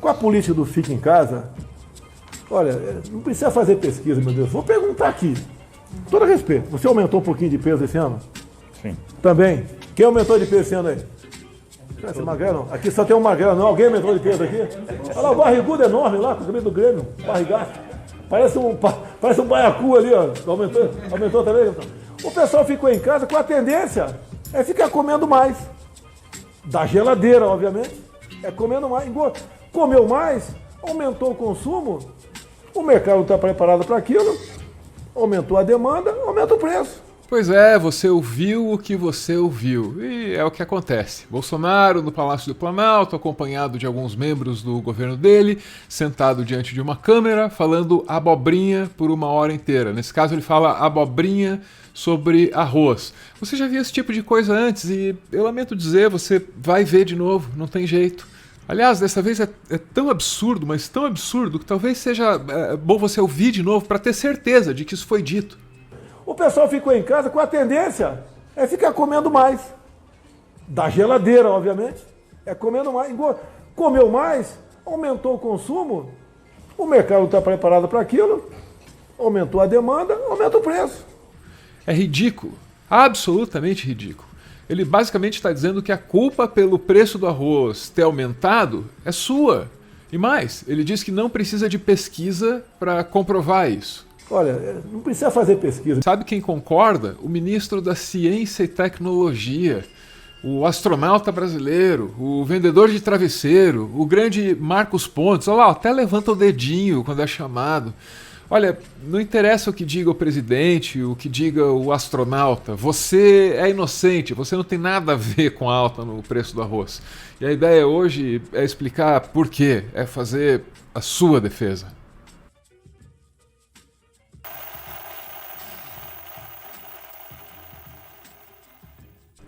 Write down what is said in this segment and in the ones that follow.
Com a política do fica em casa, olha, não precisa fazer pesquisa, meu Deus. Vou perguntar aqui, com todo respeito, você aumentou um pouquinho de peso esse ano? Sim. Também? Quem aumentou de peso esse ano aí? Esse magrelo? Aqui só tem um magrelo, não? Alguém aumentou de peso aqui? Olha lá, o barrigudo enorme lá, com o cabelo do Grêmio, barrigaço. Parece um baiacu ali, ó. Aumentou também? O pessoal ficou em casa com a tendência é ficar comendo mais. Da geladeira, obviamente. É comendo mais. Comeu mais, aumentou o consumo, o mercado está preparado para aquilo, aumentou a demanda, aumenta o preço. Pois é, você ouviu o que você ouviu, e é o que acontece. Bolsonaro no Palácio do Planalto, acompanhado de alguns membros do governo dele, sentado diante de uma câmera, falando abobrinha por 1 hora inteira. Nesse caso ele fala abobrinha sobre arroz. Você já viu esse tipo de coisa antes e eu lamento dizer, você vai ver de novo, não tem jeito. Aliás, dessa vez é tão absurdo, mas tão absurdo, que talvez seja bom você ouvir de novo para ter certeza de que isso foi dito. O pessoal ficou em casa com a tendência é ficar comendo mais. Da geladeira, obviamente. É comendo mais. Comeu mais, aumentou o consumo, o mercado está preparado para aquilo, aumentou a demanda, aumenta o preço. É ridículo, absolutamente ridículo. Ele basicamente está dizendo que a culpa pelo preço do arroz ter aumentado é sua. E mais, ele diz que não precisa de pesquisa para comprovar isso. Olha, não precisa fazer pesquisa. Sabe quem concorda? O ministro da Ciência e Tecnologia, o astronauta brasileiro, o vendedor de travesseiro, o grande Marcos Pontes. Olha lá, até levanta o dedinho quando é chamado. Olha, não interessa o que diga o presidente, o que diga o astronauta. Você é inocente, você não tem nada a ver com a alta no preço do arroz. E a ideia hoje é explicar por quê, é fazer a sua defesa.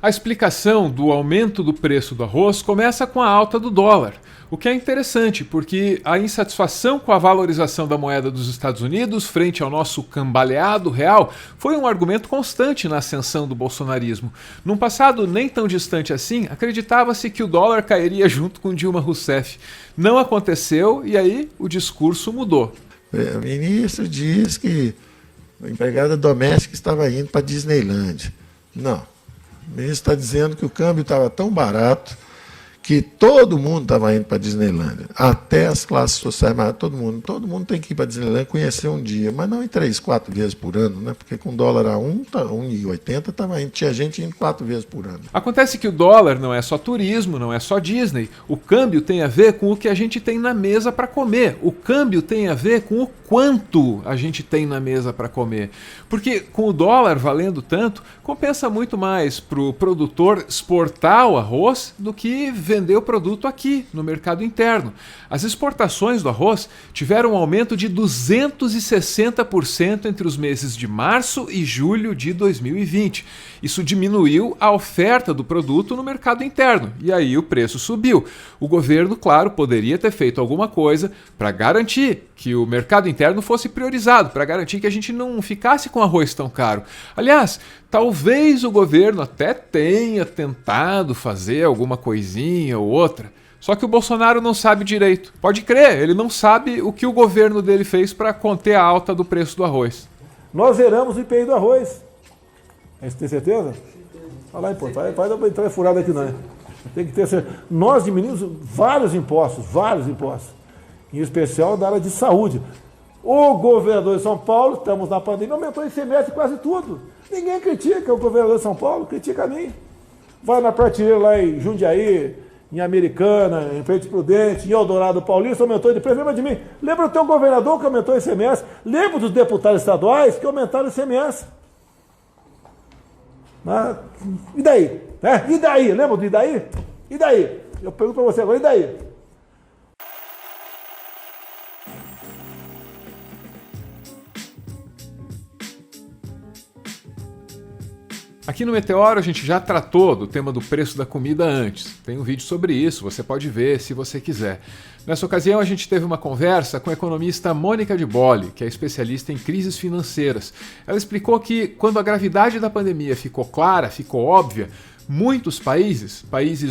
A explicação do aumento do preço do arroz começa com a alta do dólar, o que é interessante porque a insatisfação com a valorização da moeda dos Estados Unidos frente ao nosso cambaleado real foi um argumento constante na ascensão do bolsonarismo. Num passado nem tão distante assim, acreditava-se que o dólar cairia junto com Dilma Rousseff. Não aconteceu e aí o discurso mudou. O ministro diz que a empregada doméstica estava indo para a Disneylândia. Não. O ministro está dizendo que o câmbio estava tão barato que todo mundo estava indo para a Disneylândia, até as classes sociais, mas todo mundo tem que ir para a Disneylândia conhecer um dia, mas não em 3, 4 vezes por ano, né? Porque com dólar a 1,80 estava indo, tinha gente indo 4 vezes por ano. Acontece que o dólar não é só turismo, não é só Disney. O câmbio tem a ver com o que a gente tem na mesa para comer. O câmbio tem a ver com o quanto a gente tem na mesa para comer. Porque com o dólar valendo tanto, compensa muito mais para o produtor exportar o arroz do que vender o produto aqui, no mercado interno. As exportações do arroz tiveram um aumento de 260% entre os meses de março e julho de 2020. Isso diminuiu a oferta do produto no mercado interno, e aí o preço subiu. O governo, claro, poderia ter feito alguma coisa para garantir que o mercado interno fosse priorizado, para garantir que a gente não ficasse com arroz tão caro. Aliás, talvez o governo até tenha tentado fazer alguma coisinha ou outra, só que o Bolsonaro não sabe direito. Pode crer, ele não sabe o que o governo dele fez para conter a alta do preço do arroz. Nós zeramos o IPI do arroz. Você tem certeza? Fala aí, pô, faz entrar furada aqui não. Tem que ter certeza. Nós diminuímos vários impostos. Em especial da área de saúde. O governador de São Paulo, estamos na pandemia, aumentou o ICMS quase tudo. Ninguém critica o governador de São Paulo, critica a mim. Vai na prateleira lá em Jundiaí, em Americana, em Presidente Prudente, em Eldorado Paulista, aumentou de preço. Lembra de mim? Lembra do teu governador que aumentou o ICMS? Lembra dos deputados estaduais que aumentaram o ICMS? Mas, e daí? E daí? Lembra do e daí? E daí? Eu pergunto para você agora, e daí? Aqui no Meteoro a gente já tratou do tema do preço da comida antes. Tem um vídeo sobre isso, você pode ver se você quiser. Nessa ocasião a gente teve uma conversa com a economista Mônica de Bolle, que é especialista em crises financeiras. Ela explicou que quando a gravidade da pandemia ficou clara, ficou óbvia, Muitos países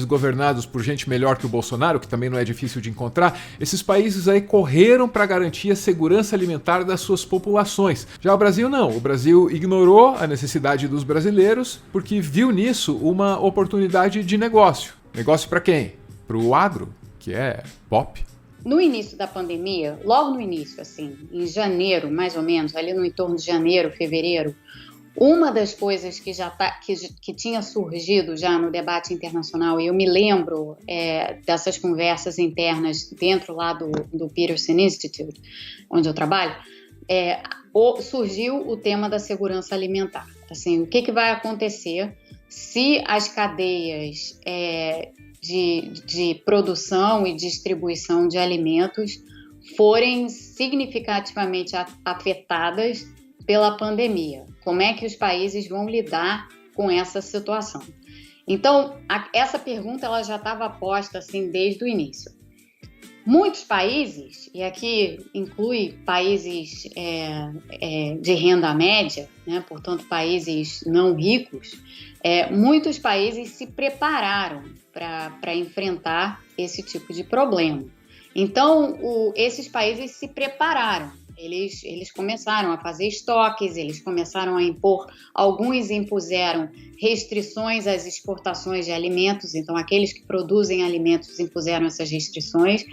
governados por gente melhor que o Bolsonaro, que também não é difícil de encontrar, esses países aí correram para garantir a segurança alimentar das suas populações. Já o Brasil não. O Brasil ignorou a necessidade dos brasileiros porque viu nisso uma oportunidade de negócio. Negócio para quem? Para o agro, que é pop. No início da pandemia, logo no início, assim, em janeiro, mais ou menos, ali no entorno de janeiro, fevereiro, uma das coisas que tinha surgido já no debate internacional, e eu me lembro dessas conversas internas dentro lá do Peterson Institute, onde eu trabalho, surgiu o tema da segurança alimentar. Assim, o que vai acontecer se as cadeias de produção e distribuição de alimentos forem significativamente afetadas pela pandemia? Como é que os países vão lidar com essa situação? Então, essa pergunta ela já estava posta assim, desde o início. Muitos países, e aqui inclui países de renda média, né, portanto países não ricos, muitos países se prepararam para enfrentar esse tipo de problema. Então, esses países se prepararam. Eles começaram a fazer estoques, eles começaram a impor, alguns impuseram restrições às exportações de alimentos, então aqueles que produzem alimentos impuseram essas restrições.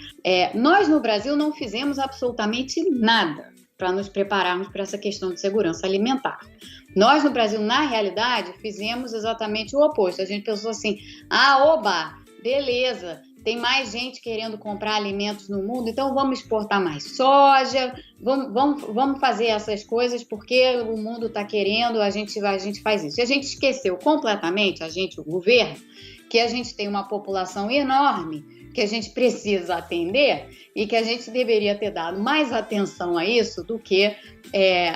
Nós no Brasil não fizemos absolutamente nada para nos prepararmos para essa questão de segurança alimentar. Nós no Brasil, na realidade, fizemos exatamente o oposto. A gente pensou assim, oba, beleza, tem mais gente querendo comprar alimentos no mundo, então vamos exportar mais soja, vamos fazer essas coisas porque o mundo está querendo, a gente faz isso. E a gente esqueceu completamente, o governo, que a gente tem uma população enorme que a gente precisa atender e que a gente deveria ter dado mais atenção a isso do que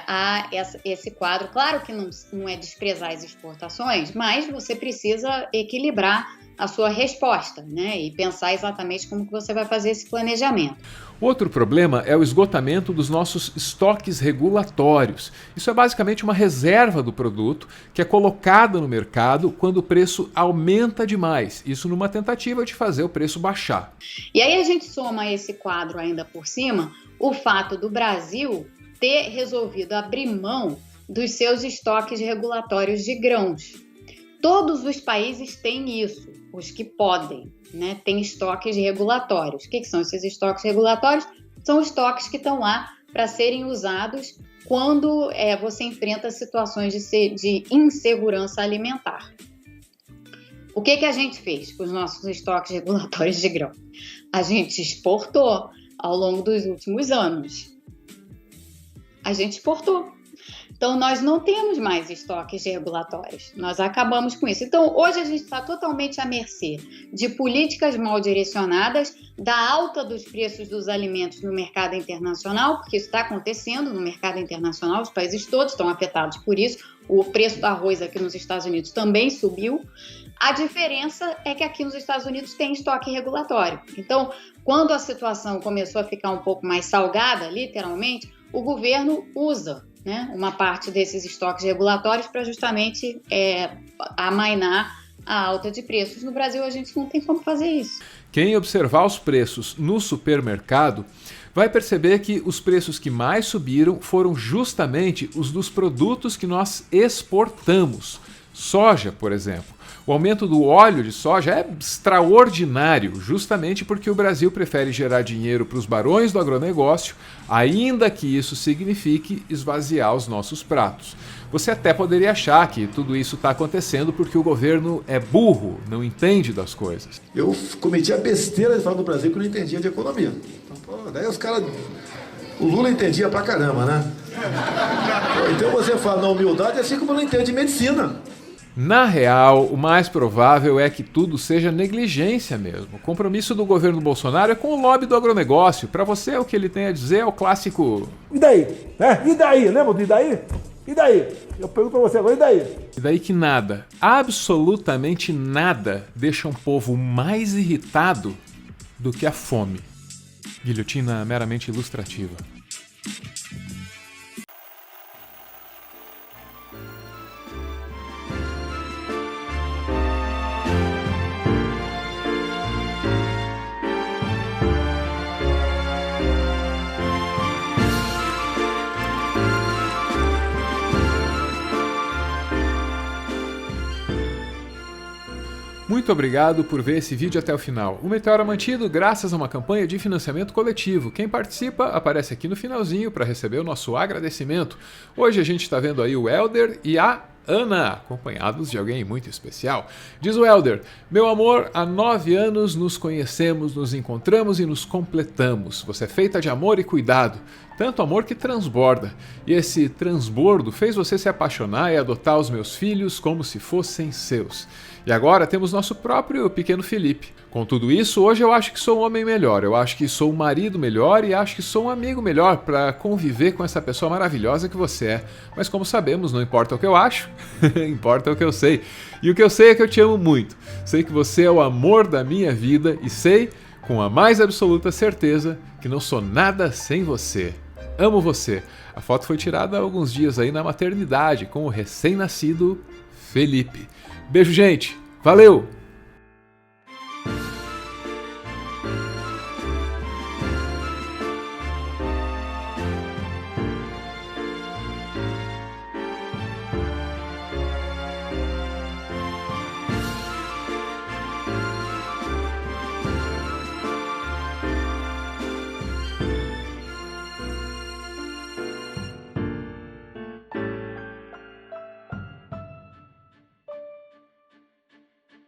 a esse quadro. Claro que não é desprezar as exportações, mas você precisa equilibrar a sua resposta, né? E pensar exatamente como que você vai fazer esse planejamento. Outro problema é o esgotamento dos nossos estoques regulatórios. Isso é basicamente uma reserva do produto que é colocada no mercado quando o preço aumenta demais. Isso numa tentativa de fazer o preço baixar. E aí a gente soma a esse quadro ainda por cima o fato do Brasil ter resolvido abrir mão dos seus estoques regulatórios de grãos. Todos os países têm isso, os que podem, né? Tem estoques regulatórios. O que são esses estoques regulatórios? São estoques que estão lá para serem usados quando você enfrenta situações de insegurança alimentar. O que a gente fez com os nossos estoques regulatórios de grão? A gente exportou ao longo dos últimos anos. A gente exportou. Então, nós não temos mais estoques regulatórios. Nós acabamos com isso. Então, hoje a gente está totalmente à mercê de políticas mal direcionadas, da alta dos preços dos alimentos no mercado internacional, porque isso está acontecendo no mercado internacional, os países todos estão afetados por isso. O preço do arroz aqui nos Estados Unidos também subiu. A diferença é que aqui nos Estados Unidos tem estoque regulatório. Então, quando a situação começou a ficar um pouco mais salgada, literalmente, o governo usa, né, uma parte desses estoques regulatórios para justamente amainar a alta de preços. No Brasil, a gente não tem como fazer isso. Quem observar os preços no supermercado vai perceber que os preços que mais subiram foram justamente os dos produtos que nós exportamos. Soja, por exemplo. O aumento do óleo de soja é extraordinário, justamente porque o Brasil prefere gerar dinheiro para os barões do agronegócio, ainda que isso signifique esvaziar os nossos pratos. Você até poderia achar que tudo isso está acontecendo porque o governo é burro, não entende das coisas. Eu cometi a besteira de falar do Brasil que eu não entendia de economia. Então, daí os caras... O Lula entendia pra caramba, né? Então você fala na humildade assim como eu não entendo de medicina. Na real, o mais provável é que tudo seja negligência mesmo. O compromisso do governo Bolsonaro é com o lobby do agronegócio. Para você, o que ele tem a dizer é o clássico... E daí? E daí? Lembra do e daí? E daí? Eu pergunto para você agora, e daí? E daí que nada, absolutamente nada, deixa um povo mais irritado do que a fome. Guilhotina meramente ilustrativa. Muito obrigado por ver esse vídeo até o final. O Meteoro é mantido graças a uma campanha de financiamento coletivo. Quem participa aparece aqui no finalzinho para receber o nosso agradecimento. Hoje a gente está vendo aí o Helder e a Ana, acompanhados de alguém muito especial. Diz o Helder: meu amor, há 9 anos nos conhecemos, nos encontramos e nos completamos. Você é feita de amor e cuidado. Tanto amor que transborda. E esse transbordo fez você se apaixonar e adotar os meus filhos como se fossem seus. E agora temos nosso próprio pequeno Felipe. Com tudo isso, hoje eu acho que sou um homem melhor, eu acho que sou um marido melhor e acho que sou um amigo melhor para conviver com essa pessoa maravilhosa que você é. Mas como sabemos, não importa o que eu acho, importa o que eu sei. E o que eu sei é que eu te amo muito. Sei que você é o amor da minha vida e sei, com a mais absoluta certeza, que não sou nada sem você. Amo você. A foto foi tirada há alguns dias aí na maternidade com o recém-nascido Felipe. Beijo, gente. Valeu!